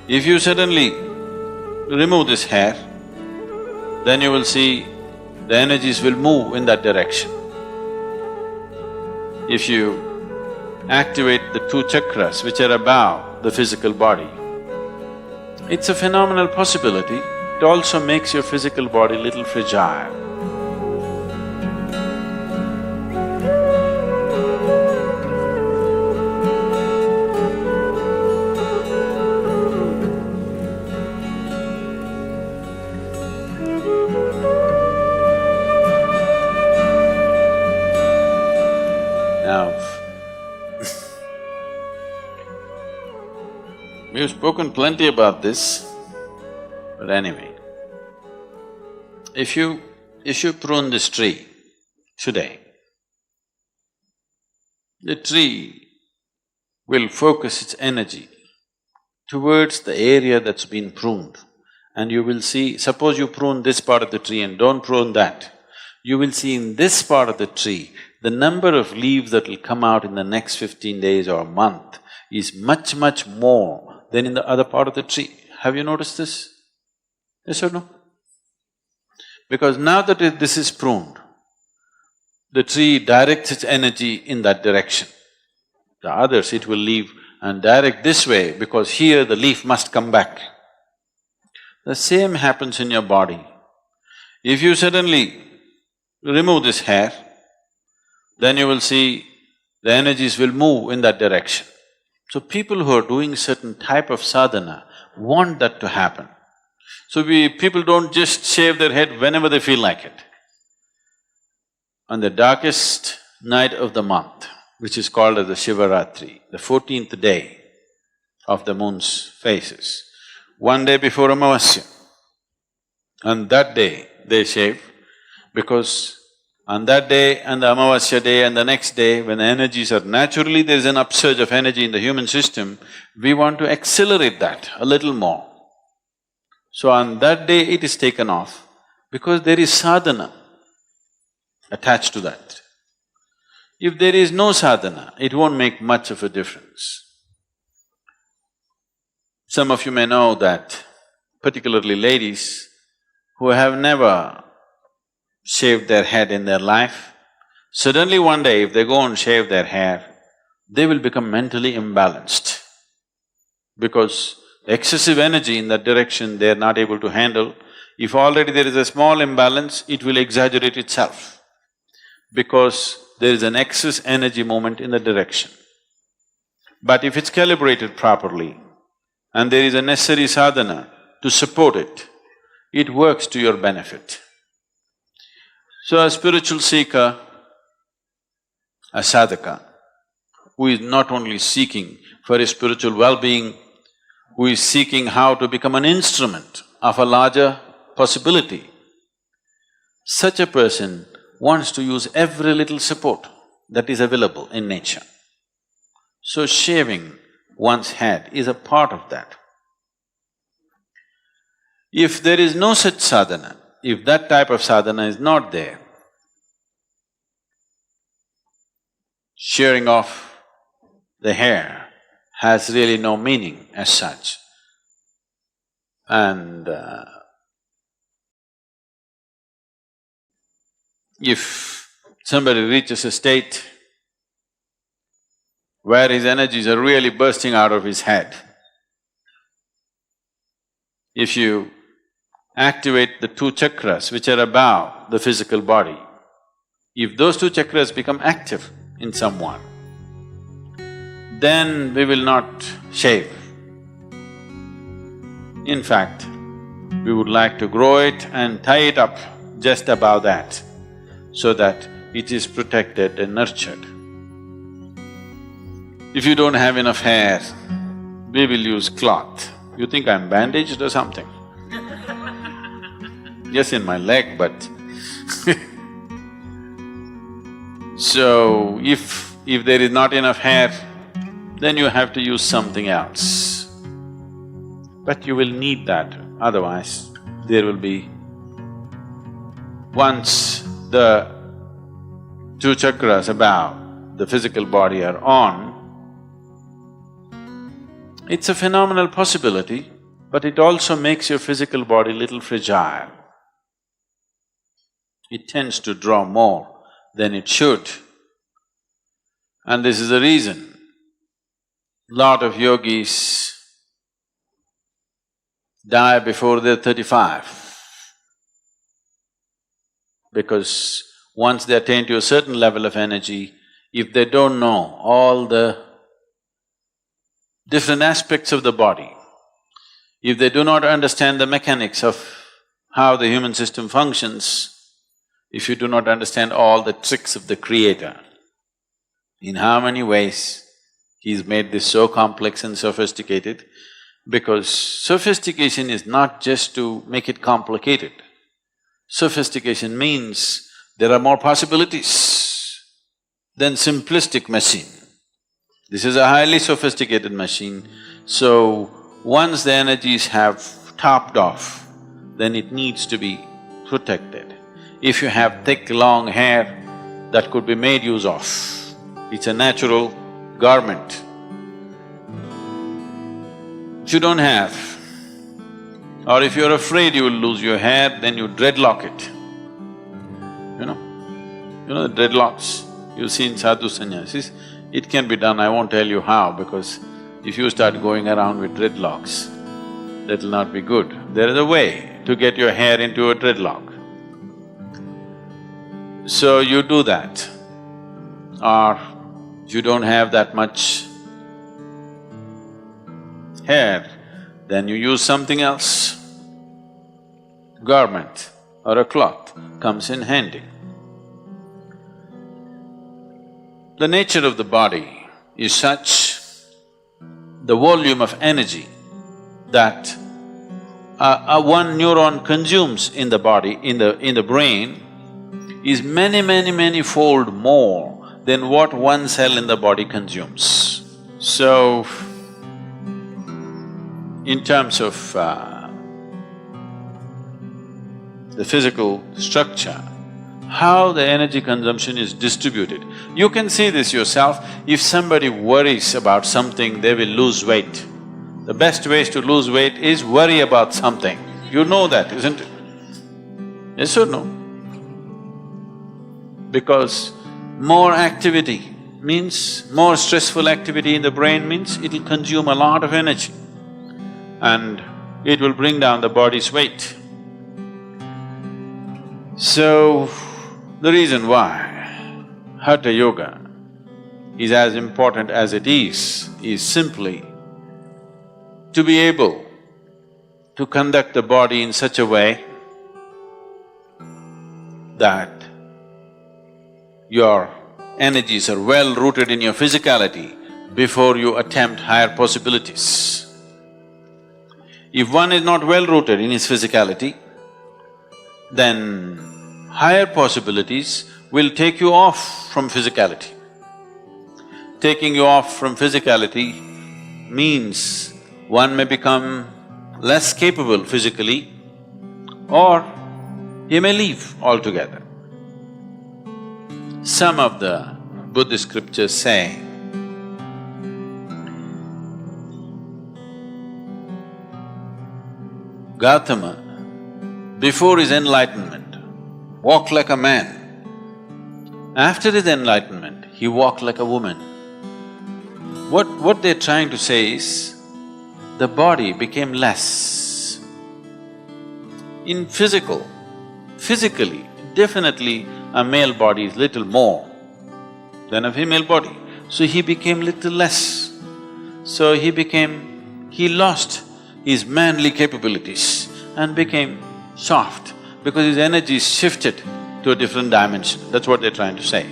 If you suddenly remove this hair, then you will see the energies will move in that direction. If you activate the two chakras which are above the physical body, it's a phenomenal possibility. It also makes your physical body little fragile. We've spoken plenty about this, but anyway, if you prune this tree today, the tree will focus its energy towards the area that's been pruned, and you will see, suppose you prune this part of the tree and don't prune that, you will see in this part of the tree, the number of leaves that will come out in the next 15 days or a month is much, much more than in the other part of the tree. Have you noticed this? Yes or no? Because now that this is pruned, the tree directs its energy in that direction. The others it will leave and direct this way because here the leaf must come back. The same happens in your body. If you suddenly remove this hair, then you will see the energies will move in that direction. So people who are doing certain type of sadhana want that to happen. So people don't just shave their head whenever they feel like it. On the darkest night of the month, which is called as the Shivaratri, the 14th day of the moon's phases, one day before Amavasya, on that day they shave because on that day and the Amavasya day and the next day, when the energies are… naturally there is an upsurge of energy in the human system, we want to accelerate that a little more. So on that day it is taken off because there is sadhana attached to that. If there is no sadhana, it won't make much of a difference. Some of you may know that, particularly ladies who have never shaved their head in their life, suddenly one day if they go and shave their hair, they will become mentally imbalanced because excessive energy in that direction they are not able to handle. If already there is a small imbalance, it will exaggerate itself because there is an excess energy movement in the direction. But if it's calibrated properly and there is a necessary sadhana to support it, it works to your benefit. So a spiritual seeker, a sadhaka, who is not only seeking for his spiritual well-being, who is seeking how to become an instrument of a larger possibility, such a person wants to use every little support that is available in nature. So shaving one's head is a part of that. If there is no such sadhana, if that type of sadhana is not there, shearing off the hair has really no meaning as such. And if somebody reaches a state where his energies are really bursting out of his head, if you activate the two chakras which are above the physical body, if those two chakras become active in someone, then we will not shave. In fact, we would like to grow it and tie it up just above that so that it is protected and nurtured. If you don't have enough hair, we will use cloth. You think I'm bandaged or something? Yes, in my leg, but so, if there is not enough hair, then you have to use something else. But you will need that, otherwise there will be… once the two chakras above the physical body are on, it's a phenomenal possibility but it also makes your physical body little fragile. It tends to draw more than it should. And this is the reason lot of yogis die before they're 35. Because once they attain to a certain level of energy, if they don't know all the different aspects of the body, if they do not understand the mechanics of how the human system functions, if you do not understand all the tricks of the Creator, in how many ways He's made this so complex and sophisticated, because sophistication is not just to make it complicated. Sophistication means there are more possibilities than simplistic machine. This is a highly sophisticated machine, so once the energies have topped off, then it needs to be protected. If you have thick, long hair, that could be made use of. It's a natural garment. If you don't have, or if you're afraid you will lose your hair, then you dreadlock it. You know the dreadlocks you see in sadhu sannyasis, it can be done, I won't tell you how, because if you start going around with dreadlocks, that'll not be good. There is a way to get your hair into a dreadlock. So you do that. Or if you don't have that much hair, then you use something else. Garment or a cloth comes in handy. The nature of the body is such, the volume of energy that one neuron consumes in the body, in the brain, is many fold more than what one cell in the body consumes. So, in terms of the physical structure, how the energy consumption is distributed. You can see this yourself. If somebody worries about something, they will lose weight. The best ways to lose weight is worry about something. You know that, isn't it? Yes or no? Because more activity means, more stressful activity in the brain means it'll consume a lot of energy and it will bring down the body's weight. So, the reason why Hatha Yoga is as important as it is simply to be able to conduct the body in such a way that your energies are well rooted in your physicality before you attempt higher possibilities. If one is not well rooted in his physicality, then higher possibilities will take you off from physicality. Taking you off from physicality means one may become less capable physically or he may leave altogether. Some of the Buddhist scriptures say, Gautama, before his enlightenment, walked like a man. After his enlightenment, he walked like a woman. What they're trying to say is, the body became less. In physically, definitely a male body is little more than a female body. So he became little less. So he lost his manly capabilities and became soft because his energy shifted to a different dimension. That's what they're trying to say.